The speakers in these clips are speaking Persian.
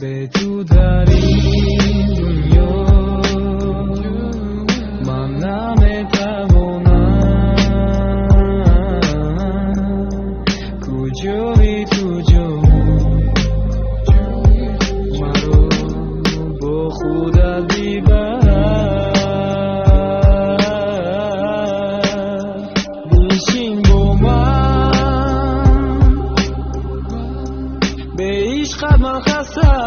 به تو در این دنیا من نمیتوانم کجایی تو جا مرا با خودت ببر بشین با من به عشقت من خسته‌ام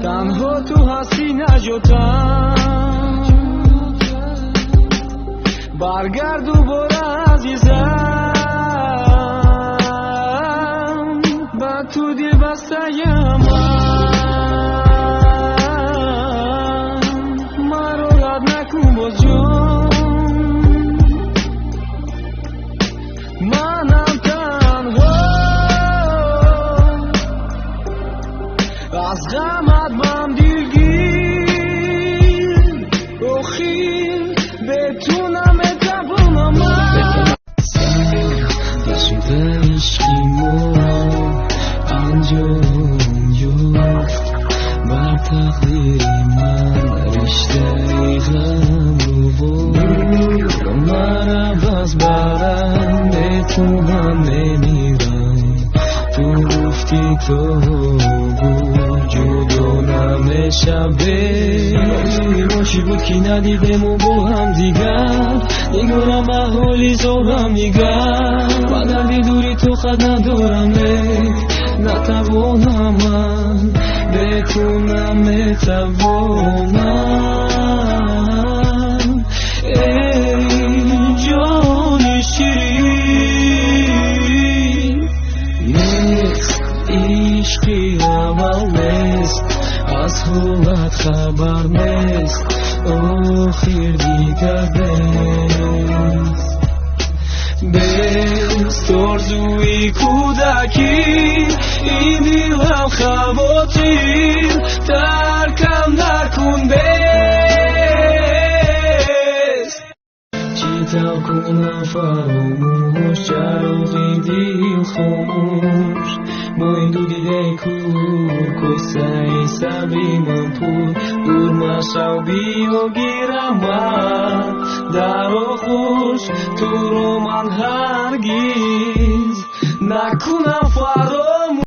تنها تو هستی نجاتم برگرد دوباره عزیزم با تو دل بسته‌ام مرا رد نکن باز جان منم تنها از غمت من دیرگیر آخیر به تو نمیتوانم نشده عشقی ما انجام یافت بر تقدیر من رشته غم رو بود مرا باز برم به تو من نمیرم تو گفتی تو بود جدا نمیشه باشی بود که ندیدم و با هم دیگر نگارم به حالی زارم نگر من دردی دوری تو خود ندارم نتوانم من به تو نمیتوانم ای جان شیرین نیست عشقی اول نیست از حالت خبر نیست آخر دیگر نیست بست آرزوی کودکی این دلم خواطر ترکم نکن بست چیتا کنم فراموش چراغی دل خاموش با این دو دیده کور کسه سبی من پور دور مشو بیا گیرم من در آغوش تو رو من هرگیز نکنم